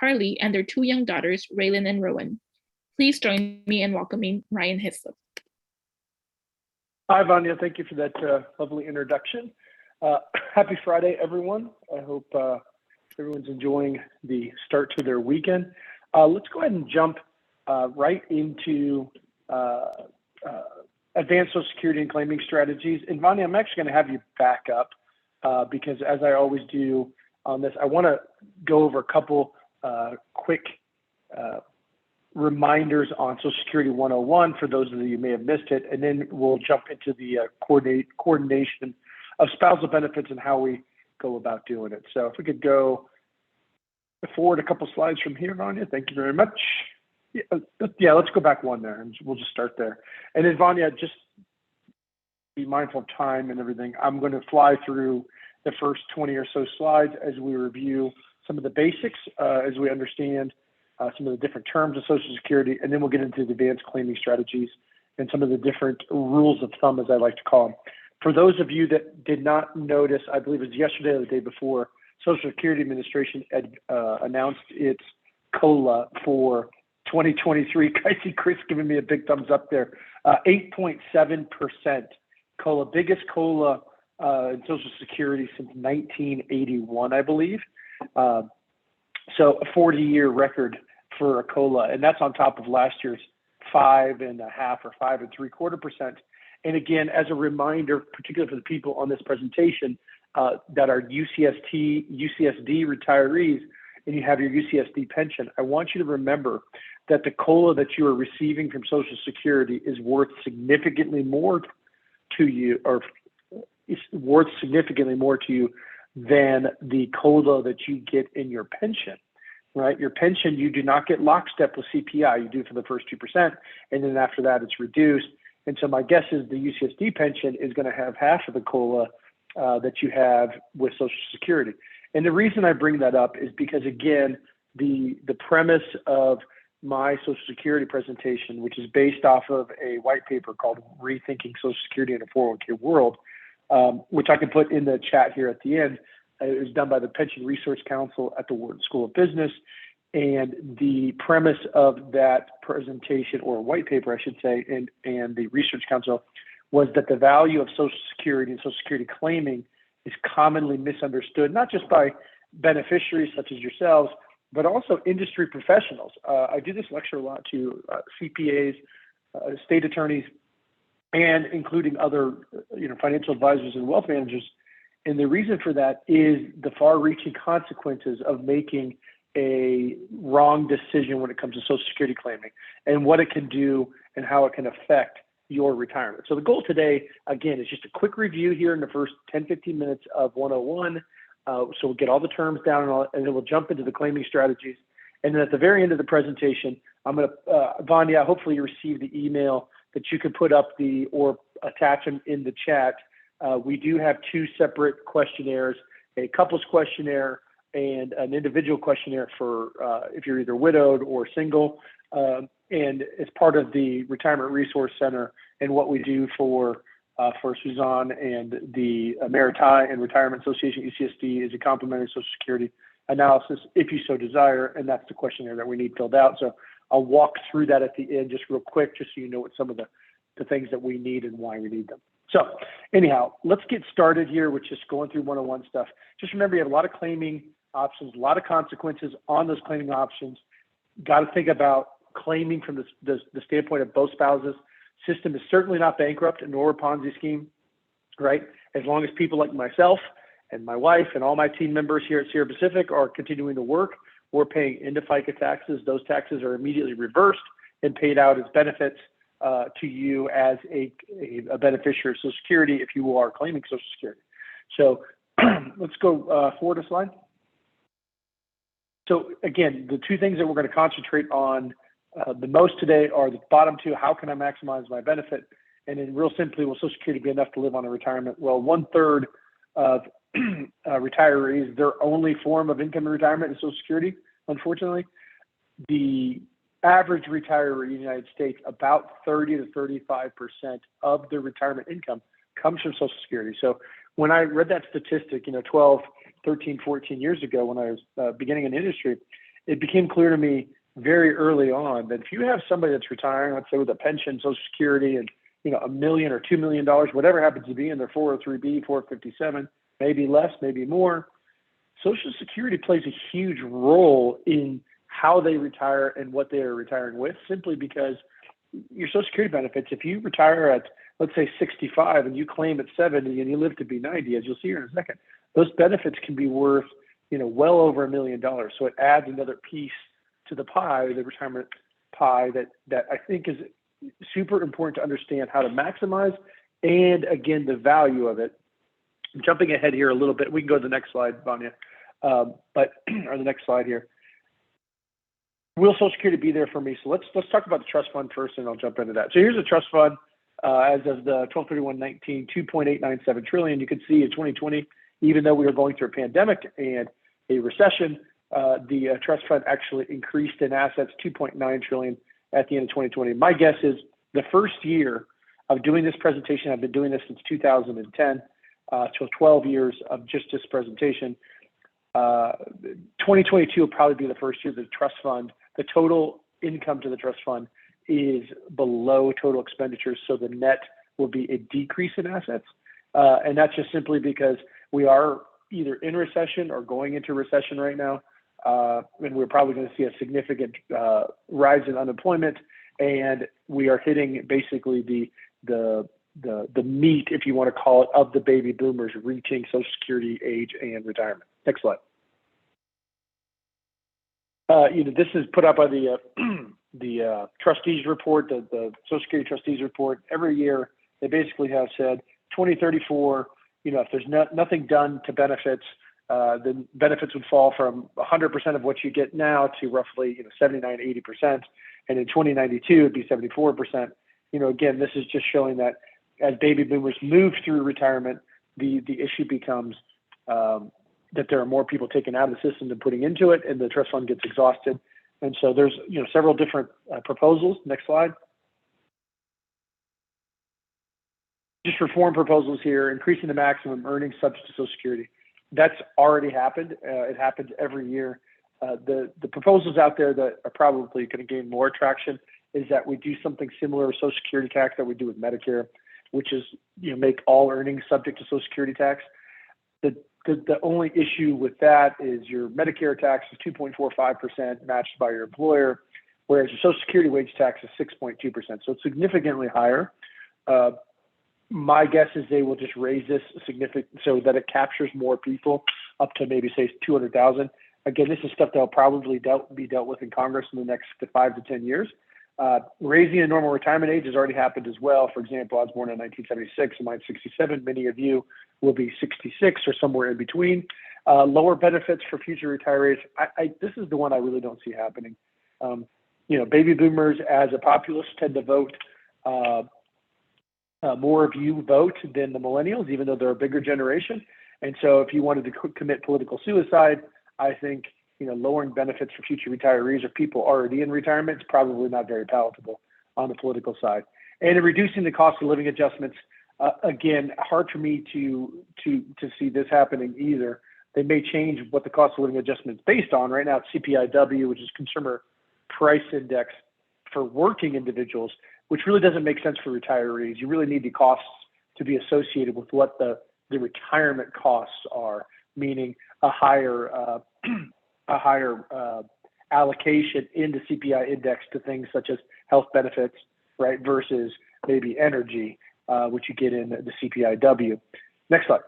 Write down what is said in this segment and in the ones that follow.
Carly, and their two young daughters, Raylan and Rowan. Please join me in welcoming Ryan Hyslop. Hi, Vanya. Thank you for that lovely introduction. Happy Friday, everyone. I hope everyone's enjoying the start to their weekend. Let's go ahead and jump right into advanced Social Security and claiming strategies. And Vanya, I'm actually going to have you back up because, as I always do on this, I want to go over a couple quick reminders on Social Security 101 for those of you who may have missed it, and then we'll jump into the coordination of spousal benefits and how we go about doing it. So if we could go forward a couple slides from here, Vanya, thank you very much. Yeah, let's go back one there, and we'll just start there. And then Vanya, just be mindful of time and everything. I'm going to fly through the first 20 or so slides as we review some of the basics, as we understand some of the different terms of Social Security, and then we'll get into the advanced claiming strategies and some of the different rules of thumb, as I like to call them. For those of you that did not notice, I believe it was yesterday or the day before, Social Security Administration announced its COLA for 2023. I see Chris giving me a big thumbs up there. 8.7% COLA, biggest COLA in Social Security since 1981, I believe. So a 40-year record for a COLA, and that's on top of last year's 5.5% or 5.75%. And again, as a reminder, particularly for the people on this presentation that are UCSD retirees, and you have your UCSD pension, I want you to remember that the COLA that you are receiving from Social Security is worth significantly more to you, or is worth significantly more to you than the COLA that you get in your pension, right? Your pension, you do not get lockstep with CPI. You do for the first 2%, and then after that, it's reduced. And so my guess is the UCSD pension is going to have half of the COLA that you have with Social Security. And the reason I bring that up is because, again, the premise of my Social Security presentation, which is based off of a white paper called Rethinking Social Security in a 401k World, which I can put in the chat here at the end. It was done by the Pension Research Council at the Wharton School of Business. And the premise of that presentation, or white paper, I should say, and the Research Council, was that the value of Social Security and Social Security claiming is commonly misunderstood, not just by beneficiaries such as yourselves, but also industry professionals. I do this lecture a lot to CPAs, state attorneys, and including other financial advisors and wealth managers. And the reason for that is the far-reaching consequences of making a wrong decision when it comes to Social Security claiming, and what it can do and how it can affect your retirement. So the goal today, again, is just a quick review here in the first 10, 15 minutes of 101. So we'll get all the terms down and then we'll jump into the claiming strategies. And then at the very end of the presentation, I'm going to, Vanya, hopefully you received the email that you can put up or attach them in the chat. We do have two separate questionnaires, a couples questionnaire and an individual questionnaire for if you're either widowed or single. And as part of the Retirement Resource Center and what we do for Suzanne and the Maritime and Retirement Association, UCSD, is a complimentary Social Security analysis if you so desire, and that's the questionnaire that we need filled out. So I'll walk through that at the end just real quick, just so you know what some of the things that we need and why we need them. So anyhow, let's get started here with just going through 101 stuff. Just remember, you have a lot of claiming options, a lot of consequences on those claiming options. Got to think about claiming from the standpoint of both spouses. System is certainly not bankrupt, nor a Ponzi scheme, right? As long as people like myself and my wife and all my team members here at Sierra Pacific are continuing to work, we're paying into FICA taxes. Those taxes are immediately reversed and paid out as benefits to you as a beneficiary of Social Security if you are claiming Social Security. So let's go forward a slide. So again, the two things that we're going to concentrate on the most today are the bottom two: how can I maximize my benefit? And then real simply, will Social Security be enough to live on a retirement? Well, 1/3 of retirees, their only form of income in retirement is Social Security, unfortunately. The average retiree in the United States, about 30 to 35% of their retirement income comes from Social Security. So when I read that statistic, 12, 13, 14 years ago when I was beginning in the industry, it became clear to me very early on that if you have somebody that's retiring, let's say with a pension, Social Security, and $1 million or $2 million, whatever happens to be in their 403B, 457, maybe less, maybe more, Social Security plays a huge role in how they retire and what they are retiring with, simply because your Social Security benefits, if you retire at, let's say, 65 and you claim at 70 and you live to be 90, as you'll see here in a second, those benefits can be worth, well over $1 million. So it adds another piece to the pie, the retirement pie, that I think is super important to understand how to maximize, and again, the value of it. I'm jumping ahead here a little bit. We can go to the next slide, Vanya, or the next slide here. Will Social Security be there for me? So let's talk about the trust fund first, and I'll jump into that. So here's a trust fund as of the 12/31/19, $2.897 trillion. You can see in 2020, even though we were going through a pandemic and a recession, the trust fund actually increased in assets, $2.9 trillion at the end of 2020. My guess is the first year of doing this presentation, I've been doing this since 2010, so 12 years of just this presentation. 2022 will probably be the first year the trust fund, the total income to the trust fund is below total expenditures, so the net will be a decrease in assets. And that's just simply because we are either in recession or going into recession right now. And we're probably going to see a significant rise in unemployment, and we are hitting basically the meat, if you want to call it, of the baby boomers reaching Social Security age and retirement. Next slide. This is put up by the trustees report, the Social Security trustees report. Every year, they basically have said 2034. If there's nothing done to benefits, then benefits would fall from 100% of what you get now to roughly 79, 80%, and in 2092 it'd be 74%. Again, this is just showing that as baby boomers move through retirement, the issue becomes that there are more people taken out of the system than putting into it, and the trust fund gets exhausted. And so there's several different proposals. Next slide. Just reform proposals here, increasing the maximum earnings subject to Social Security. That's already happened. It happens every year. The proposals out there that are probably going to gain more traction is that we do something similar to Social Security tax that we do with Medicare, which is make all earnings subject to Social Security tax. The only issue with that is your Medicare tax is 2.45% matched by your employer, whereas your Social Security wage tax is 6.2%. So it's significantly higher. My guess is they will just raise this significant so that it captures more people up to maybe say 200,000. Again, this is stuff that will probably be dealt with in Congress in the next 5 to 10 years. Raising a normal retirement age has already happened as well. For example, I was born in 1976, and mine's 67. Many of you will be 66 or somewhere in between. Lower benefits for future retirees. This is the one I really don't see happening. Baby boomers as a populace tend to vote. More of you vote than the millennials, even though they're a bigger generation. And so if you wanted to commit political suicide, I think lowering benefits for future retirees or people already in retirement is probably not very palatable on the political side. And in reducing the cost of living adjustments, again, hard for me to see this happening either. They may change what the cost of living adjustment is based on. Right now, it's CPIW, which is Consumer Price Index for working individuals, which really doesn't make sense for retirees. You really need the costs to be associated with what the retirement costs are, meaning a higher allocation in the CPI index to things such as health benefits, right, versus maybe energy, which you get in the CPIW. Next slide.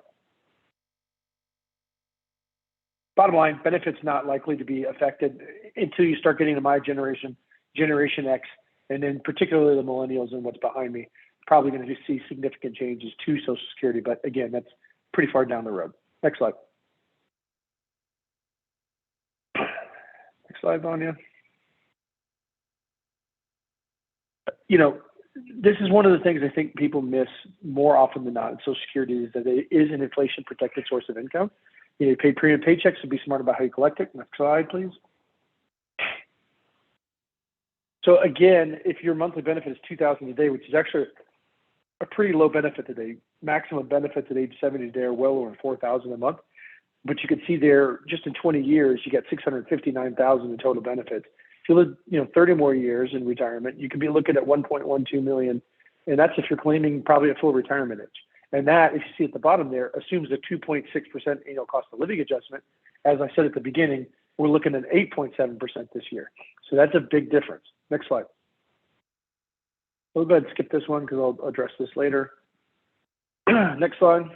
Bottom line, benefits not likely to be affected until you start getting to my generation, Generation X, and then particularly the millennials and what's behind me. Probably going to see significant changes to Social Security, but again, that's pretty far down the road. Next slide. Next slide, Vanya. This is one of the things I think people miss more often than not in Social Security is that it is an inflation-protected source of income. You pay premium paychecks, so be smart about how you collect it. Next slide, please. So again, if your monthly benefit is $2,000 a day, which is actually a pretty low benefit today, maximum benefits at age 70 today are well over $4,000 a month. but you can see there, just in 20 years, you get 659,000 in total benefits. If you live, 30 more years in retirement, you could be looking at 1.12 million, and that's if you're claiming probably at full retirement age. And that, if you see at the bottom there, assumes a 2.6% annual cost of living adjustment. As I said at the beginning, we're looking at 8.7% this year. So that's a big difference. Next slide. We'll go ahead and skip this one because I'll address this later. Next slide.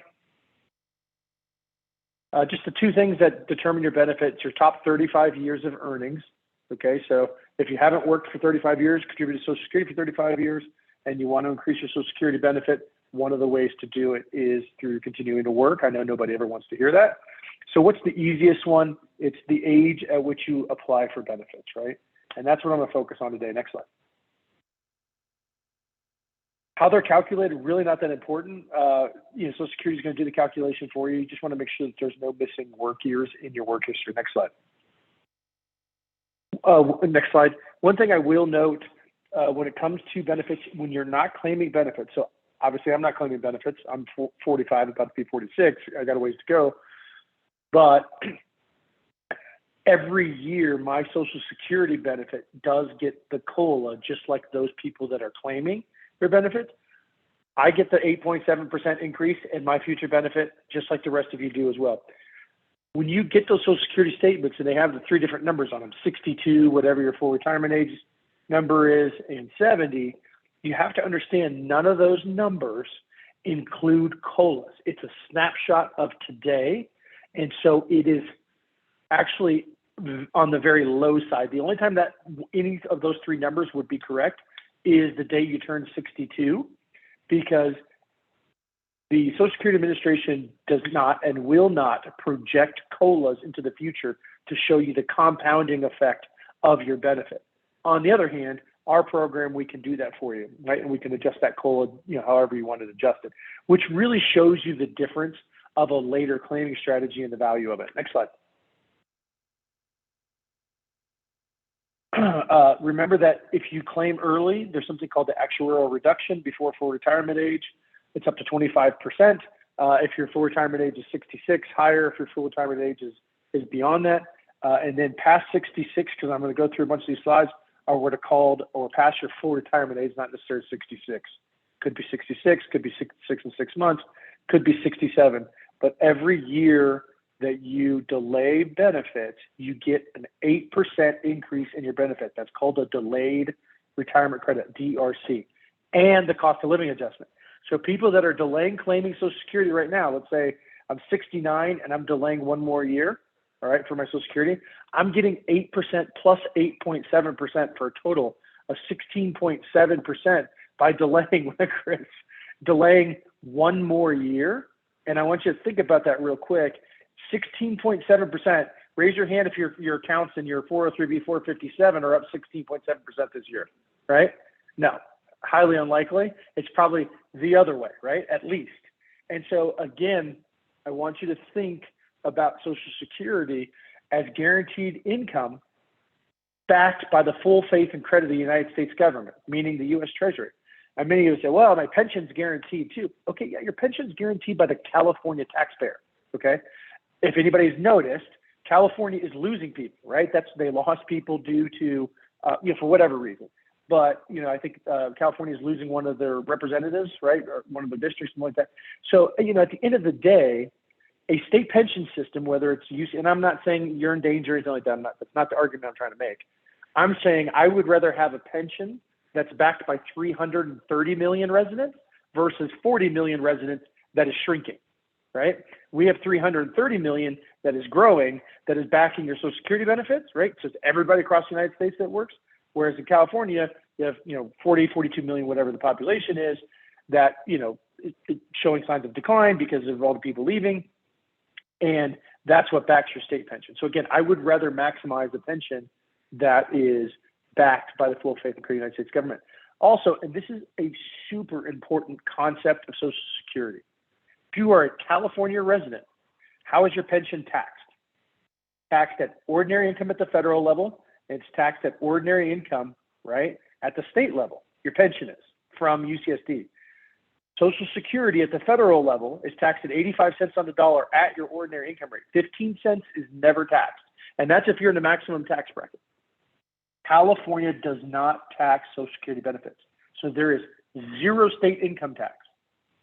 Just the two things that determine your benefits, your top 35 years of earnings. Okay, so if you haven't worked for 35 years, contributed to Social Security for 35 years, and you want to increase your Social Security benefit, one of the ways to do it is through continuing to work. I know nobody ever wants to hear that. So what's the easiest one? It's the age at which you apply for benefits, right? And that's what I'm going to focus on today. Next slide. How they're calculated, really not that important. Social Security is going to do the calculation for you. You just want to make sure that there's no missing work years in your work history. Next slide. Next slide. One thing I will note when it comes to benefits, when you're not claiming benefits, so obviously I'm not claiming benefits. I'm 45, about to be 46. I got a ways to go. But every year, my Social Security benefit does get the COLA, just like those people that are claiming their benefits. I get the 8.7% increase in my future benefit, just like the rest of you do as well. When you get those Social Security statements and they have the three different numbers on them, 62, whatever your full retirement age number is, and 70, you have to understand none of those numbers include COLAs. It's a snapshot of today. And so it is actually on the very low side. The only time that any of those three numbers would be correct is the day you turn 62, because the Social Security Administration does not and will not project COLAs into the future to show you the compounding effect of your benefit. On the other hand, our program, we can do that for you, right? And we can adjust that COLA, however you want to adjust it, which really shows you the difference of a later claiming strategy and the value of it. Next slide. Remember that if you claim early, there's something called the actuarial reduction before full retirement age. It's up to 25%. If your full retirement age is 66, higher if your full retirement age is beyond that. And then past 66, because I'm going to go through a bunch of these slides, are what are called, or past your full retirement age, not necessarily 66. Could be 66, could be 66 and 6 months, could be 67. But every year that you delay benefits, you get an 8% increase in your benefit. That's called a delayed retirement credit, DRC, and the cost of living adjustment. So people that are delaying claiming Social Security right now, let's say I'm 69 and I'm delaying one more year, all right, for my Social Security, I'm getting 8% plus 8.7% for a total of 16.7% by delaying, Chris, delaying one more year. And I want you to think about that real quick. 16.7%. Raise your hand if your accounts in your 403b 457 are up 16.7% this year, right? No, highly unlikely. It's probably the other way, right? At least. And so again, I want you to think about Social Security as guaranteed income backed by the full faith and credit of the United States government, meaning the U.S. Treasury. And many of you say, well, my pension's guaranteed too. Okay, yeah, your pension's guaranteed by the California taxpayer, okay? If anybody's noticed, California is losing people, right? They lost people due to, for whatever reason. But, I think California is losing one of their representatives, right? Or one of the districts, something like that. So, at the end of the day, a state pension system, whether it's and I'm not saying you're in danger or anything like that. That's not the argument I'm trying to make. I'm saying I would rather have a pension that's backed by 330 million residents versus 40 million residents that is shrinking, right? We have 330 million that is growing, that is backing your Social Security benefits, right? So it's everybody across the United States that works. Whereas in California, you have, 40, 42 million, whatever the population is, that, it's showing signs of decline because of all the people leaving. And that's what backs your state pension. So again, I would rather maximize a pension that is backed by the full faith and credit of the United States government. Also, and this is a super important concept of Social Security. If you are a California resident, how is your pension taxed? Taxed at ordinary income at the federal level. It's taxed at ordinary income, right, at the state level. Your pension is from UCSD. Social Security at the federal level is taxed at 85 cents on the dollar at your ordinary income rate. 15 cents is never taxed. And that's if you're in the maximum tax bracket. California does not tax Social Security benefits. So there is zero state income tax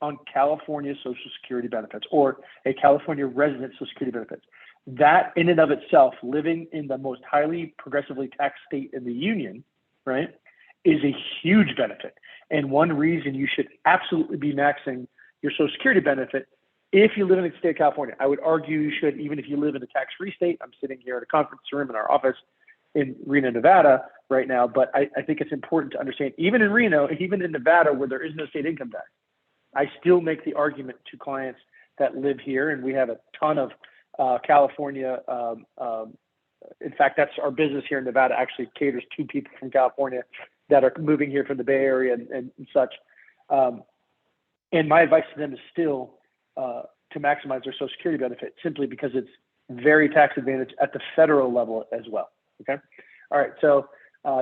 on California Social Security benefits or a California resident Social Security benefits. That in and of itself, living in the most highly progressively taxed state in the union, right, is a huge benefit. And one reason you should absolutely be maxing your Social Security benefit if you live in the state of California. I would argue you should, even if you live in a tax-free state. I'm sitting here in a conference room in our office in Reno, Nevada right now, but I think it's important to understand, even in Reno, even in Nevada where there is no state income tax, I still make the argument to clients that live here, and we have a ton of California. In fact, that's our business here in Nevada actually caters to people from California that are moving here from the Bay Area and such. And my advice to them is still to maximize their Social Security benefit simply because it's very tax advantaged at the federal level as well. Okay. All right. So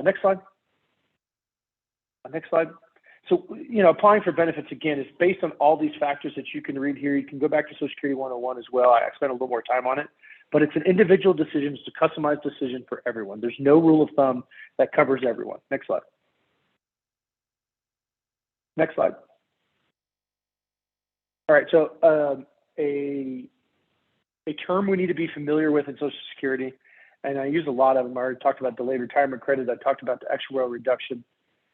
next slide. Next slide. So, applying for benefits, again, is based on all these factors that you can read here. You can go back to Social Security 101 as well. I spent a little more time on it, but it's an individual decision. It's a customized decision for everyone. There's no rule of thumb that covers everyone. Next slide. Next slide. All right. So a term we need to be familiar with in Social Security, and I use a lot of them. I already talked about delayed retirement credit. I talked about the actuarial reduction.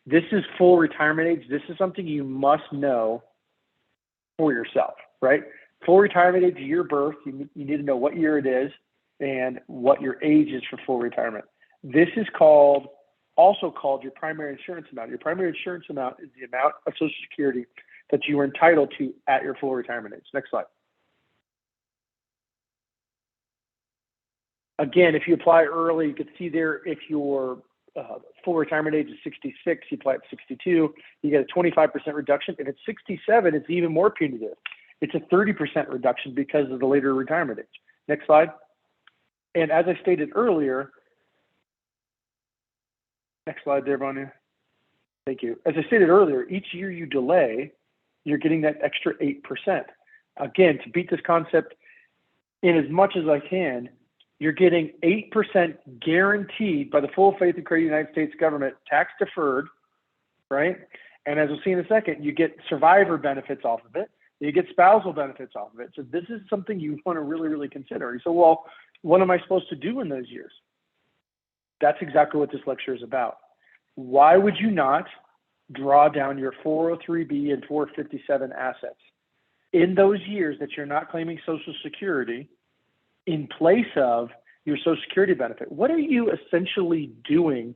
This is full retirement age. This is something you must know for yourself, right? Full retirement age, year of birth. You need to know what year it is and what your age is for full retirement. This is also called your primary insurance amount. Your primary insurance amount is the amount of Social Security that you are entitled to at your full retirement age. Next slide. Again, if you apply early, you can see there if your full retirement age is 66, you apply at 62, you get a 25% reduction. If it's 67, it's even more punitive. It's a 30% reduction because of the later retirement age. Next slide. And as I stated earlier, next slide there, Vanya. Thank you. As I stated earlier, each year you delay, you're getting that extra 8%. Again, to beat this concept in as much as I can, you're getting 8% guaranteed by the full faith and credit of the United States government, tax deferred, right? And as we'll see in a second, you get survivor benefits off of it. You get spousal benefits off of it. So this is something you want to really, really consider. So, well, what am I supposed to do in those years? That's exactly what this lecture is about. Why would you not draw down your 403B and 457 assets in those years that you're not claiming Social Security in place of your Social Security benefit? What are you essentially doing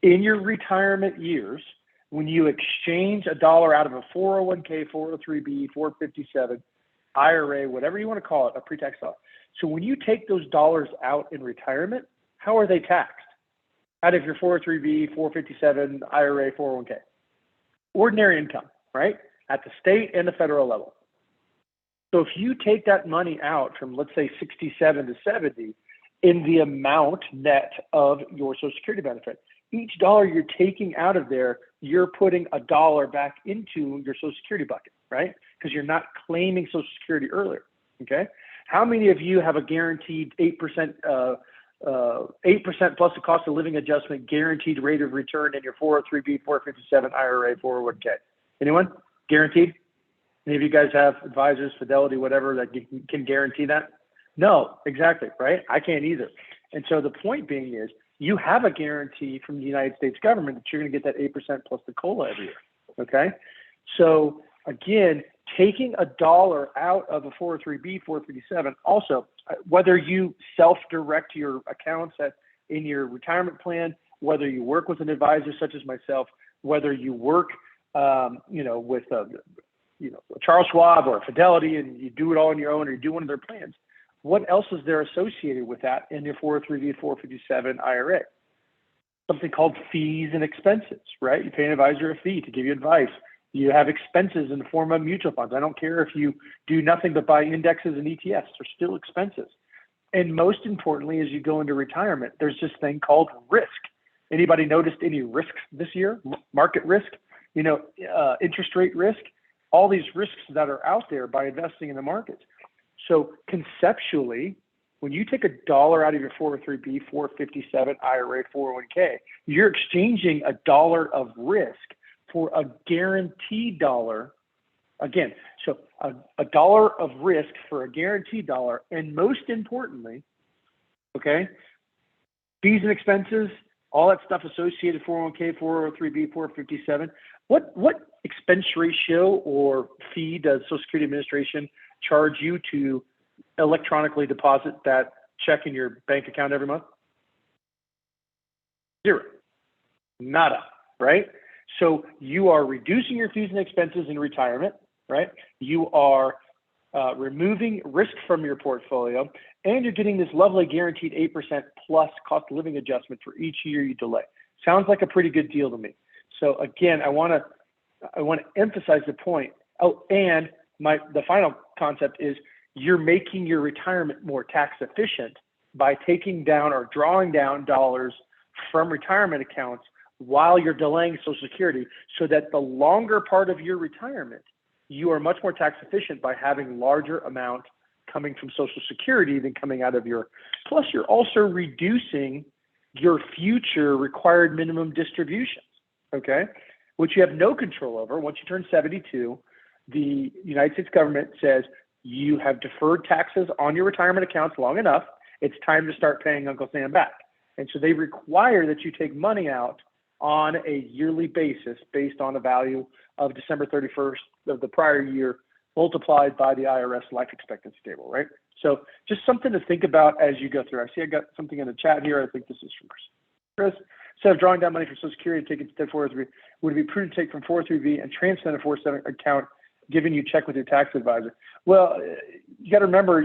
in your retirement years when you exchange a dollar out of a 401k, 403b, 457, IRA, whatever you want to call it, a pre-tax dollar? So when you take those dollars out in retirement, how are they taxed? Out of your 403b, 457, IRA, 401k. Ordinary income, right? At the state and the federal level. So if you take that money out from, let's say, 67 to 70 in the amount net of your Social Security benefit, each dollar you're taking out of there, you're putting a dollar back into your Social Security bucket, right? Because you're not claiming Social Security earlier, okay? How many of you have a guaranteed 8% plus the cost of living adjustment guaranteed rate of return in your 403b, 457, IRA, 401k? Anyone? Guaranteed? Any of you guys have advisors, Fidelity, whatever, that can guarantee that? No, exactly, right? I can't either. And so the point being is you have a guarantee from the United States government that you're going to get that 8% plus the COLA every year, okay? So again, taking a dollar out of a 403b, 457, also, whether you self-direct your accounts in your retirement plan, whether you work with an advisor such as myself, whether you work with Charles Schwab or Fidelity, and you do it all on your own, or you do one of their plans. What else is there associated with that in your 403b, 457 IRA? Something called fees and expenses, right? You pay an advisor a fee to give you advice. You have expenses in the form of mutual funds. I don't care if you do nothing but buy indexes and ETFs, they're still expenses. And most importantly, as you go into retirement, there's this thing called risk. Anybody noticed any risks this year? Market risk, interest rate risk. all these risks that are out there by investing in the markets. So conceptually, when you take $1 out of your 403B, 457 IRA, 401k, you're exchanging $1 of risk for a guaranteed dollar. Again, so a dollar of risk for a guaranteed dollar, and most importantly, okay, fees and expenses, all that stuff associated, 401k, 403B, 457. What expense ratio or fee does Social Security Administration charge you to electronically deposit that check in your bank account every month? Zero. Nada, right? So you are reducing your fees and expenses in retirement, right? You are removing risk from your portfolio, and you're getting this lovely guaranteed 8% plus cost of living adjustment for each year you delay. Sounds like a pretty good deal to me. So again, I want to emphasize the point. Oh, and the final concept is you're making your retirement more tax efficient by taking down or drawing down dollars from retirement accounts while you're delaying Social Security, so that the longer part of your retirement, you are much more tax efficient by having larger amount coming from Social Security than coming out of your, plus you're also reducing your future required minimum distributions, okay? Which you have no control over. Once you turn 72, the United States government says you have deferred taxes on your retirement accounts long enough. It's time to start paying Uncle Sam back. And so they require that you take money out on a yearly basis based on a value of December 31st of the prior year multiplied by the IRS life expectancy table, right? So just something to think about as you go through. I see I got something in the chat here. I think this is from Chris. Instead of drawing down money from Social Security to take it to 403, would it be prudent to take from 403B and transfer to a 407 account, giving you check with your tax advisor? Well, you got to remember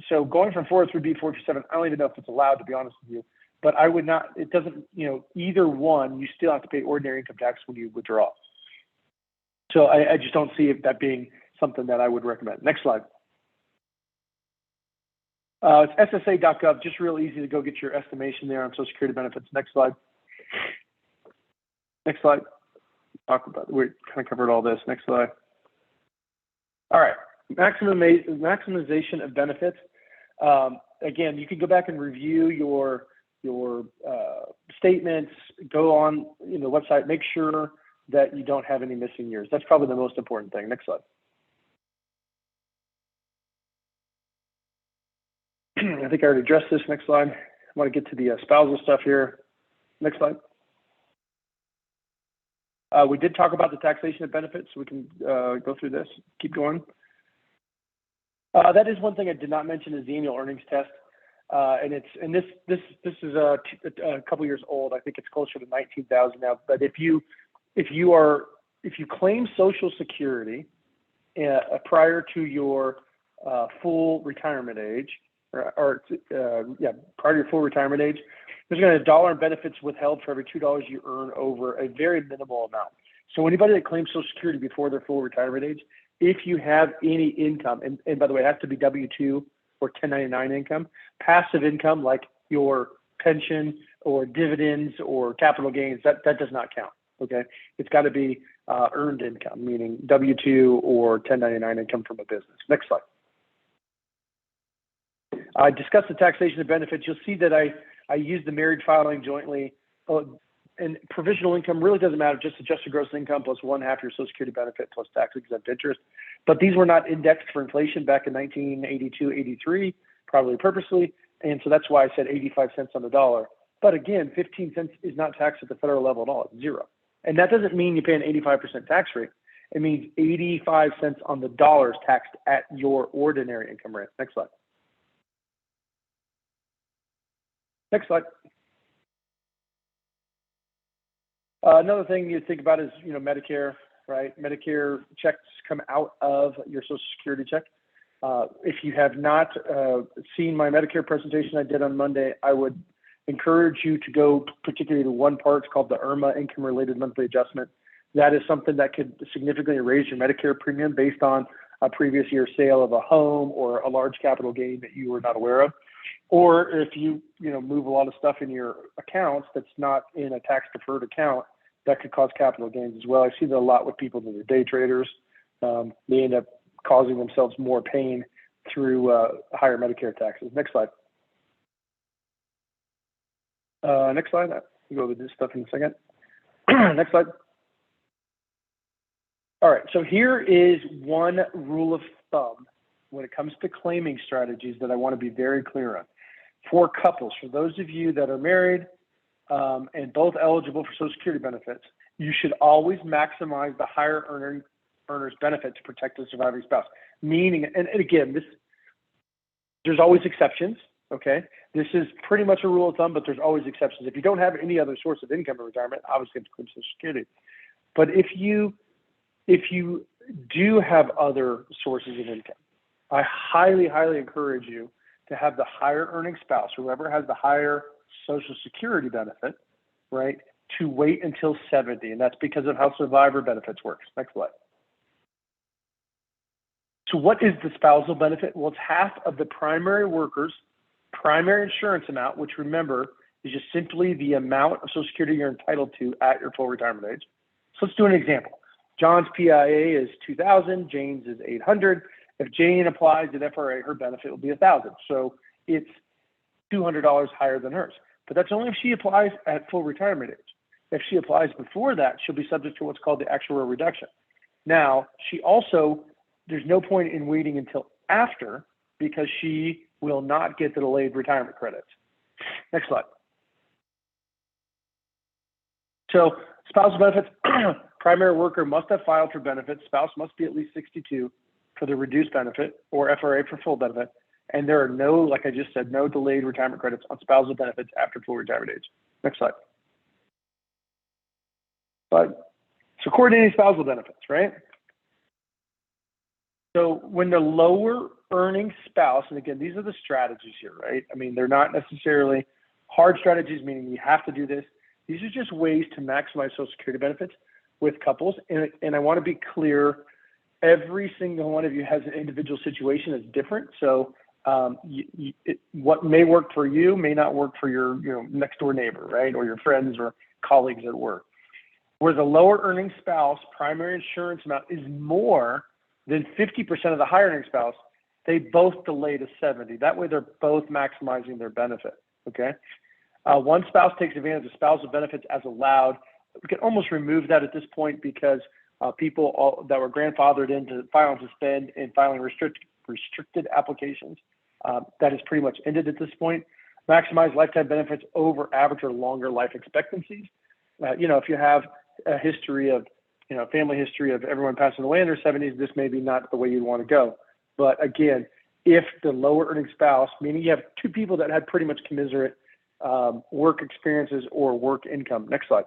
so going from 403B, 457, I don't even know if it's allowed, to be honest with you, but I would not, it doesn't, either one, you still have to pay ordinary income tax when you withdraw. So I just don't see that being something that I would recommend. Next slide. It's SSA.gov, just real easy to go get your estimation there on Social Security benefits. Next slide. Next slide. We kind of covered all this. Next slide. All right, maximization of benefits. Again, you can go back and review your statements, go on the website, make sure that you don't have any missing years. That's probably the most important thing. Next slide. I think I already addressed this. Next slide. I want to get to the spousal stuff here. Next slide. We did talk about the taxation of benefits, so we can go through this. Keep going. That is one thing I did not mention, is the annual earnings test, and this is a couple years old. I think it's closer to 19,000 now. But if you claim Social Security prior to your full retirement age, prior to your full retirement age, there's going to be $1 in benefits withheld for every $2 you earn over a very minimal amount. So anybody that claims Social Security before their full retirement age, if you have any income, and by the way, it has to be W-2 or 1099 income, passive income like your pension or dividends or capital gains, that does not count, okay? It's got to be earned income, meaning W-2 or 1099 income from a business. Next slide. I discussed the taxation of benefits. You'll see that I use the married filing jointly, and provisional income really doesn't matter, just adjusted gross income plus 1/2 your Social Security benefit plus tax exempt interest. But these were not indexed for inflation back in 1982, 83, probably purposely. And so that's why I said 85 cents on the dollar. But again, 15 cents is not taxed at the federal level at all, it's zero. And that doesn't mean you pay an 85% tax rate. It means 85 cents on the dollar is taxed at your ordinary income rate. Next slide. Next slide. Another thing you think about is, Medicare, right? Medicare checks come out of your Social Security check. If you have not seen my Medicare presentation I did on Monday, I would encourage you to go particularly to one part. It's called the IRMA, Income Related Monthly Adjustment. That is something that could significantly raise your Medicare premium based on a previous year sale of a home or a large capital gain that you were not aware of. Or if you move a lot of stuff in your accounts that's not in a tax deferred account, that could cause capital gains as well. I see that a lot with people that are day traders. They end up causing themselves more pain through higher Medicare taxes. Next slide. Next slide. We'll go over this stuff in a second. Next slide. All right, so here is one rule of thumb when it comes to claiming strategies that I want to be very clear on. For couples, for those of you that are married and both eligible for Social Security benefits, you should always maximize the higher earner's benefit to protect the surviving spouse. Meaning, and again, there's always exceptions, okay? This is pretty much a rule of thumb, but there's always exceptions. If you don't have any other source of income in retirement, obviously you have to claim Social Security. But if you do have other sources of income, I highly, highly encourage you to have the higher earning spouse, whoever has the higher Social Security benefit, right, to wait until 70. And that's because of how survivor benefits works. Next slide. So what is the spousal benefit? Well, it's half of the primary worker's primary insurance amount, which remember is just simply the amount of Social Security you're entitled to at your full retirement age. So let's do an example. John's PIA is $2,000, Jane's is $800. If Jane applies at FRA, her benefit will be $1,000. So it's $200 higher than hers. But that's only if she applies at full retirement age. If she applies before that, she'll be subject to what's called the actuarial reduction. Now, she also, there's no point in waiting until after because she will not get the delayed retirement credits. Next slide. So spousal benefits, primary worker must have filed for benefits. Spouse must be at least 62 for the reduced benefit or FRA for full benefit. And there are no, like I just said, no delayed retirement credits on spousal benefits after full retirement age. Next slide. But so coordinating spousal benefits, right? So when the lower earning spouse, and again, these are the strategies here, right? I mean, they're not necessarily hard strategies, meaning you have to do this. These are just ways to maximize Social Security benefits with couples. And I want to be clear, every single one of you has an individual situation that's different. So what may work for you may not work for your next door neighbor, right? Or your friends or colleagues at work. Where the lower earning spouse primary insurance amount is more than 50% of the higher earning spouse, they both delay to 70. That way they're both maximizing their benefit, okay? One spouse takes advantage of spousal benefits as allowed. We can almost remove that at this point because people that were grandfathered into filing suspend and filing restricted applications, that is pretty much ended at this point. Maximize lifetime benefits over average or longer life expectancies. If you have a history of, family history of everyone passing away in their 70s, this may be not the way you'd want to go. But again, if the lower earning spouse, meaning you have two people that had pretty much commiserate work experiences or work income. Next slide.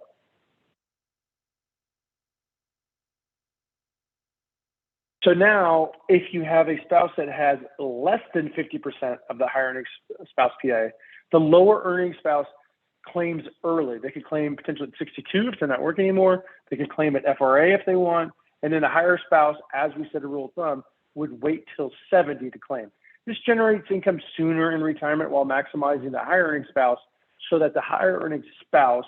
So now, if you have a spouse that has less than 50% of the higher earning spouse PIA, the lower earning spouse claims early. They could claim potentially at 62 if they're not working anymore. They could claim at FRA if they want. And then the higher spouse, as we said, a rule of thumb, would wait till 70 to claim. This generates income sooner in retirement while maximizing the higher earning spouse so that the higher earning spouse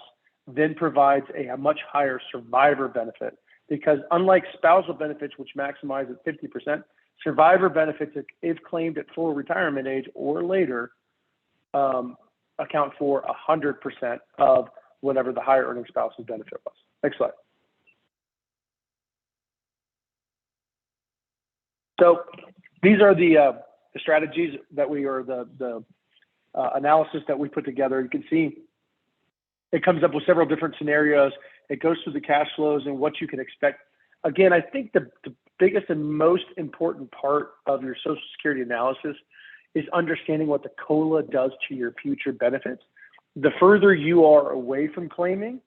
then provides a much higher survivor benefit. Because unlike spousal benefits, which maximize at 50%, survivor benefits, if claimed at full retirement age or later, account for 100% of whatever the higher earning spouse's benefit was. Next slide. So these are the strategies that we, or the analysis that we put together. You can see it comes up with several different scenarios. It goes through the cash flows and what you can expect. Again, I think the biggest and most important part of your Social Security analysis is understanding what the COLA does to your future benefits. The further you are away from claiming,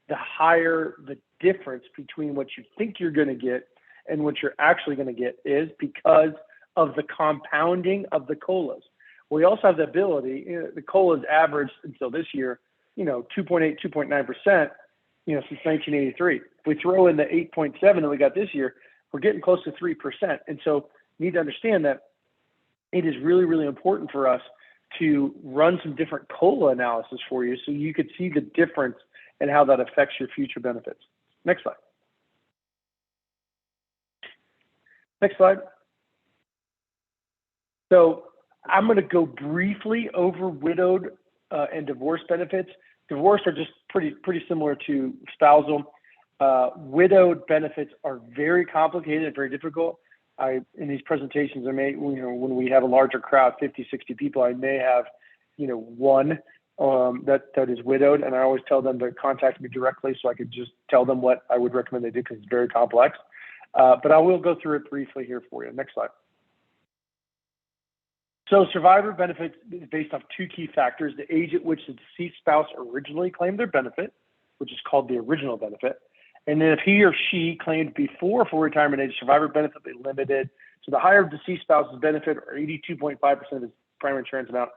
the higher the difference between what you think you're going to get and what you're actually going to get is because of the compounding of the COLAs. We also have the ability, the COLAs averaged until this year, 2.8, 2.9%, since 1983. If we throw in the 8.7 that we got this year, we're getting close to 3%. And so you need to understand that it is really, really important for us to run some different COLA analysis for you so you could see the difference and how that affects your future benefits. Next slide. Next slide. So I'm going to go briefly over widowed and divorce benefits. Divorce are just pretty similar to spousal. Widowed benefits are very complicated and very difficult. In these presentations, I may, when we have a larger crowd, 50, 60 people, I may have, one that is widowed, and I always tell them to contact me directly so I could just tell them what I would recommend they do because it's very complex. But I will go through it briefly here for you. Next slide. So survivor benefits is based off two key factors: the age at which the deceased spouse originally claimed their benefit, which is called the original benefit, and then if he or she claimed before full retirement age, survivor benefit be limited. So the higher deceased spouse's benefit, or 82.5% of his primary insurance amount.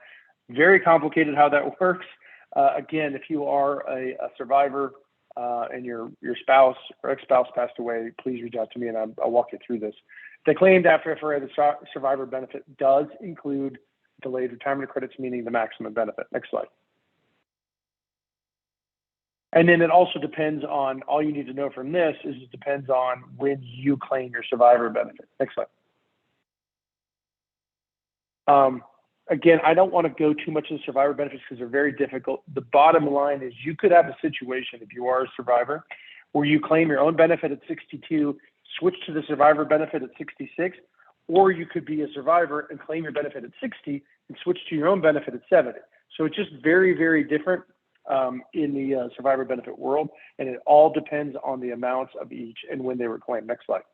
Very complicated how that works. Again, if you are a survivor and your spouse or ex-spouse passed away, please reach out to me and I'll walk you through this. The claimed after FRA, the survivor benefit does include delayed retirement credits, meaning the maximum benefit. Next slide. And then it also depends on, all you need to know from this is it depends on when you claim your survivor benefit. Next slide. Again, I don't want to go too much into survivor benefits because they're very difficult. The bottom line is you could have a situation, if you are a survivor, where you claim your own benefit at 62, switch to the survivor benefit at 66, or you could be a survivor and claim your benefit at 60 and switch to your own benefit at 70. So it's just very, very different in the survivor benefit world, and it all depends on the amounts of each and when they were claimed. Next slide.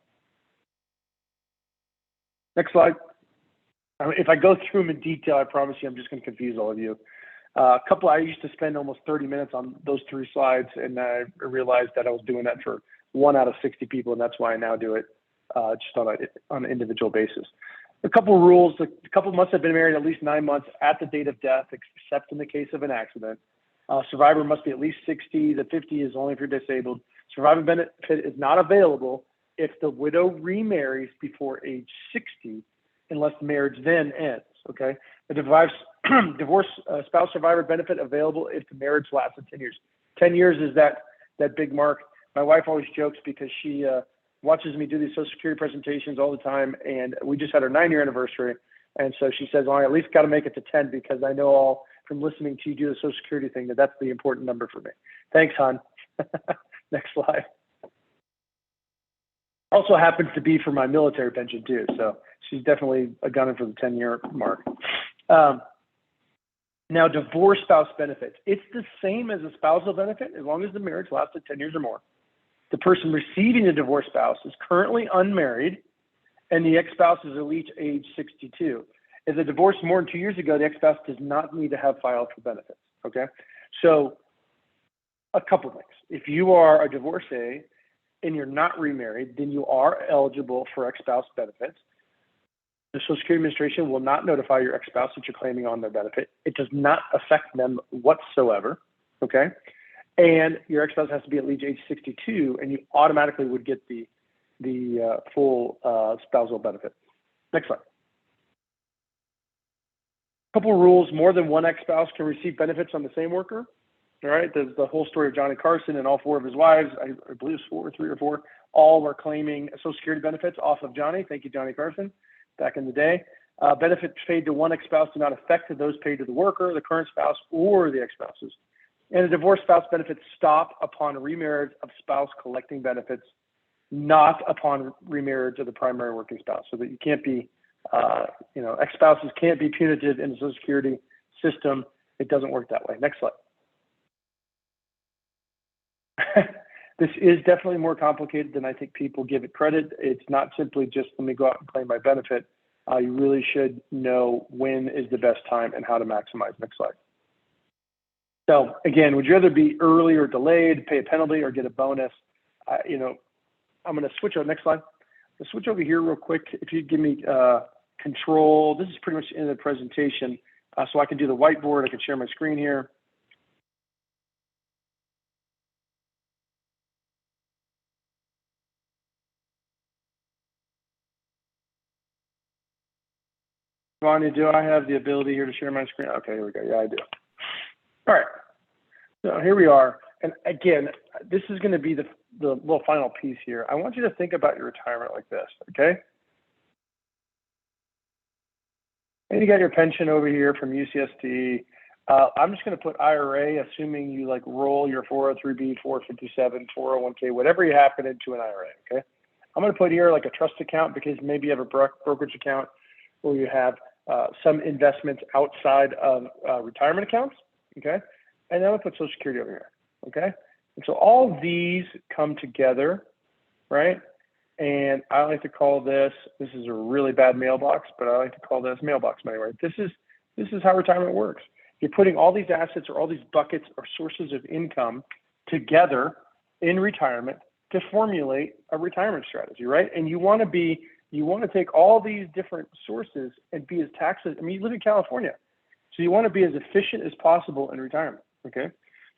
Next slide. If I go through them in detail, I promise you I'm just going to confuse all of you. I used to spend almost 30 minutes on those 3 slides, and I realized that I was doing that for 1 out of 60 people, and that's why I now do it just on an individual basis. A couple of rules: the couple must have been married at least 9 months at the date of death, except in the case of an accident. Survivor must be at least 60. The 50 is only if you're disabled. Survivor benefit is not available if the widow remarries before age 60, unless the marriage then ends. Okay. The divorce spouse survivor benefit available if the marriage lasted 10 years. 10 years is that big mark. My wife always jokes because she watches me do these Social Security presentations all the time, and we just had our 9-year anniversary. And so she says, well, I at least got to make it to 10 because I know all from listening to you do the Social Security thing that's the important number for me. Thanks, hon. Next slide. Also happens to be for my military pension too. So she's definitely a gunner for the 10-year mark. Now, divorce spouse benefits. It's the same as a spousal benefit as long as the marriage lasted 10 years or more. The person receiving the divorce spouse is currently unmarried and the ex-spouse is at least age 62. If the divorce more than 2 years ago, the ex-spouse does not need to have filed for benefits, okay? So a couple things. If you are a divorcee and you're not remarried, then you are eligible for ex-spouse benefits. The Social Security Administration will not notify your ex-spouse that you're claiming on their benefit. It does not affect them whatsoever, okay? And your ex-spouse has to be at least age 62, and you automatically would get the full spousal benefit. Next slide. Couple of rules: more than one ex-spouse can receive benefits on the same worker. All right, there's the whole story of Johnny Carson and all 4 of his wives. I believe it's 4 or 3 or 4. All were claiming Social Security benefits off of Johnny. Thank you, Johnny Carson. Back in the day, benefits paid to one ex-spouse do not affect those paid to the worker, the current spouse, or the ex-spouses. And the divorce spouse benefits stop upon remarriage of spouse collecting benefits, not upon remarriage of the primary working spouse. So that you can't be, ex-spouses can't be punitive in the Social Security system. It doesn't work that way. Next slide. This is definitely more complicated than I think people give it credit. It's not simply just let me go out and claim my benefit. You really should know when is the best time and how to maximize. Next slide. So again, would you rather be early or delayed, pay a penalty, or get a bonus? I'm going to switch over. Next slide. Let's switch over here real quick. If you give me control, this is pretty much in the presentation. So I can do the whiteboard. I can share my screen here. Vanya, do I have the ability here to share my screen? Okay, here we go. Yeah, I do. All right. So here we are. And again, this is going to be the little final piece here. I want you to think about your retirement like this, okay? And you got your pension over here from UCSD. I'm just going to put IRA, assuming you like roll your 403B, 457, 401k, whatever you happen into an IRA. Okay. I'm going to put here like a trust account because maybe you have a brokerage account or you have some investments outside of retirement accounts. Okay. And then I'm going to put Social Security over here. Okay. And so all these come together, right? And I like to call this is a really bad mailbox, but I like to call this mailbox money, right? This is how retirement works. You're putting all these assets or all these buckets or sources of income together in retirement to formulate a retirement strategy, right? And you want to take all these different sources and be as you live in California, so you want to be as efficient as possible in retirement, okay?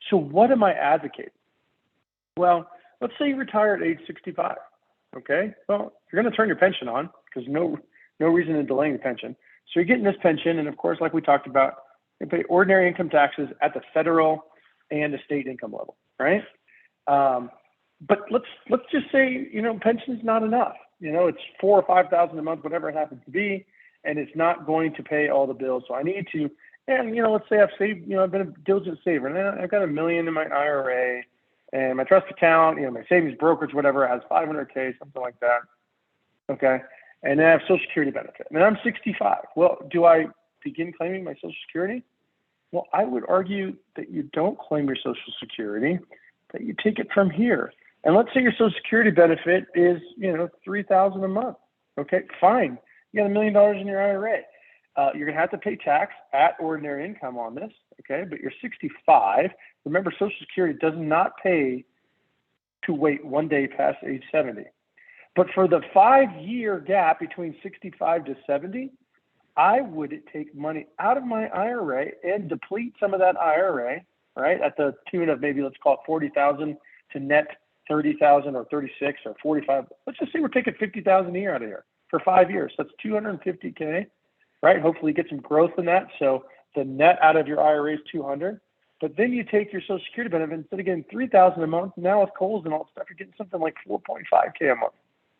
So what am I advocating? Well, let's say you retire at age 65, okay? Well, you're going to turn your pension on because no reason in delaying the pension. So you're getting this pension, and of course, like we talked about, you pay ordinary income taxes at the federal and the state income level, right? But let's just say, pension is not enough. It's $4,000 or $5,000 a month, whatever it happens to be, and it's not going to pay all the bills. So I need to, and let's say I've saved, I've been a diligent saver, and I've got $1 million in my IRA, and my trust account, my savings brokerage, whatever, has 500K, something like that. Okay, and then I have Social Security benefit, and then I'm 65. Well, do I begin claiming my Social Security? Well, I would argue that you don't claim your Social Security, that you take it from here. And let's say your Social Security benefit is, $3,000 a month. Okay, fine. You got $1 million in your IRA. You're gonna have to pay tax at ordinary income on this. Okay, but you're 65. Remember, Social Security does not pay to wait one day past age 70. But for the 5-year gap between 65 to 70, I would take money out of my IRA and deplete some of that IRA, right, at the tune of maybe, let's call it 40,000 to net 30,000 or 36 or 45. Let's just say we're taking 50,000 a year out of here for 5 years. That's 250K, right? Hopefully you get some growth in that. So the net out of your IRA is 200. But then you take your Social Security benefit, instead of getting 3,000 a month, now with COLS and all that stuff, you're getting something like 4.5K a month.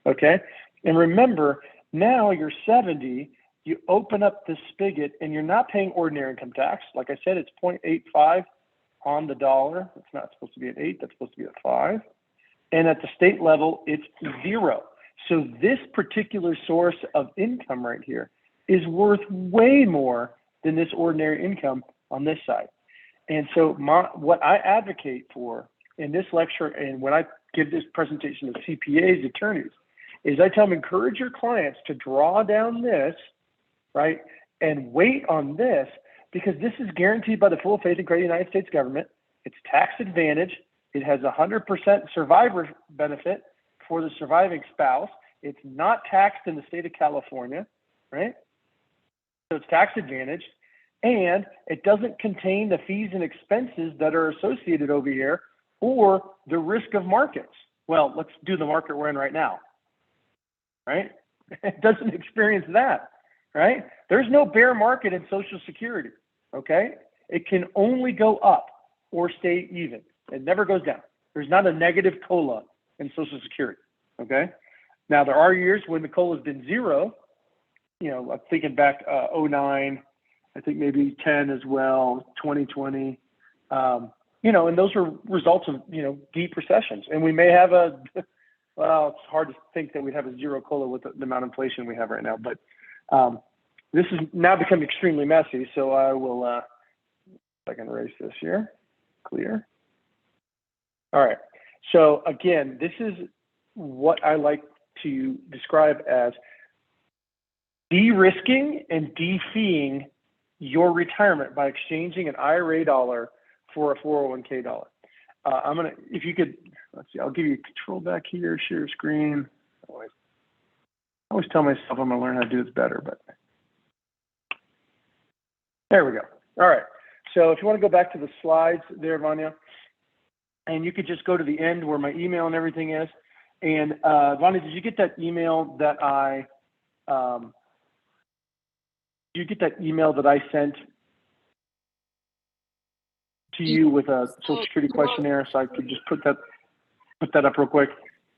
Okay. And remember, now you're 70, you open up the spigot and you're not paying ordinary income tax. Like I said, it's 0.85 on the dollar. It's not supposed to be an 8, that's supposed to be a 5. And at the state level, it's 0. So this particular source of income right here is worth way more than this ordinary income on this side. And so what I advocate for in this lecture and when I give this presentation to CPAs, attorneys, is I tell them, encourage your clients to draw down this, right, and wait on this, because this is guaranteed by the full faith and credit of the United States government. It's tax advantage. It has 100% survivor benefit for the surviving spouse. It's not taxed in the state of California, right? So it's tax advantage. And it doesn't contain the fees and expenses that are associated over here or the risk of markets. Well, let's do the market we're in right now, right? It doesn't experience that, right? There's no bear market in Social Security, okay? It can only go up or stay even. It never goes down. There's not a negative COLA in Social Security, okay? Now, there are years when the COLA has been 0. I'm thinking back 09, I think maybe 10 as well, 2020, and those were results of, deep recessions. And we may have well, it's hard to think that we'd have a 0 COLA with the amount of inflation we have right now, but this has now become extremely messy. So I will, if I can erase this here, clear. All right. So again, this is what I like to describe as de-risking and de-feeing your retirement by exchanging an IRA dollar for a 401k dollar. If you could, let's see, I'll give you control back here, share screen. I always tell myself I'm gonna learn how to do this better, but there we go. All right, so if you wanna go back to the slides there, Vanya, and you could just go to the end where my email and everything is. And Vanya, did you get that email that I sent to you with a Social Security questionnaire, so I could just put that up real quick?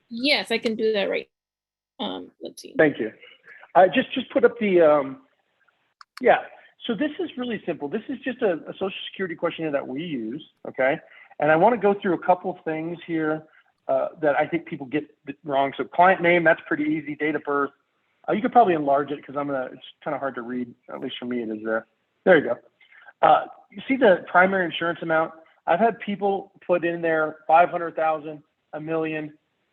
Yes, I can do that right. Let's see. Thank you. I just put up the Yeah. So this is really simple. This is just a Social Security questionnaire that we use, okay? And I want to go through a couple of things here that I think people get wrong. So client name, that's pretty easy. Date of birth. You could probably enlarge it because it's kind of hard to read. At least for me, it is there. There you go. You see the primary insurance amount? I've had people put in there 500,000, a million,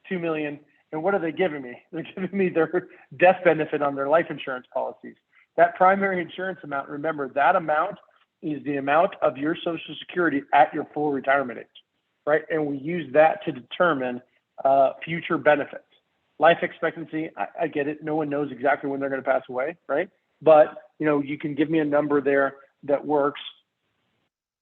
2 million, and what are they giving me? They're giving me their death benefit on their life insurance policies. That primary insurance amount, remember, that amount is the amount of your Social Security at your full retirement age, right? And we use that to determine future benefits. Life expectancy, I get it. No one knows exactly when they're going to pass away, right? But, you can give me a number there that works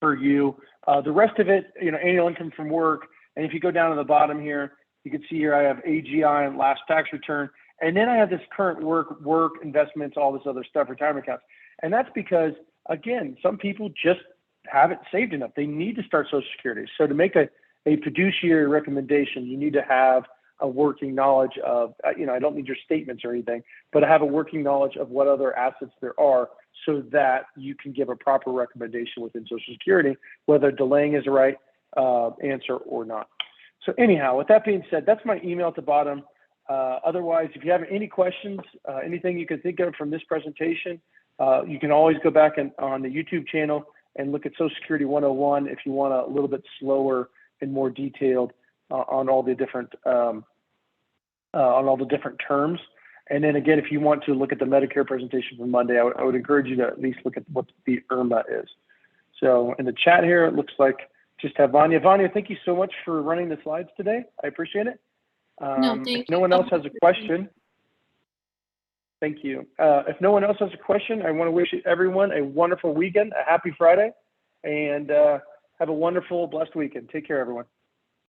for you. The rest of it, annual income from work. And if you go down to the bottom here, you can see here I have AGI and last tax return. And then I have this current work investments, all this other stuff, retirement accounts. And that's because, again, some people just haven't saved enough. They need to start Social Security. So to make a fiduciary recommendation, you need to have a working knowledge of, I don't need your statements or anything, but I have a working knowledge of what other assets there are so that you can give a proper recommendation within Social Security, whether delaying is the right answer or not. So anyhow, with that being said, that's my email at the bottom. Otherwise, if you have any questions, anything you can think of from this presentation, you can always go back on the YouTube channel and look at Social Security 101 if you want a little bit slower and more detailed on all the different terms. And then again, if you want to look at the Medicare presentation from Monday, I would encourage you to at least look at what the IRMA is. So in the chat here, it looks like just have Vanya. Vanya, thank you so much for running the slides today. I appreciate it. If no one else has a question, thank you. If no one else has a question, I want to wish everyone a wonderful weekend, a happy Friday, and have a wonderful, blessed weekend. Take care, everyone.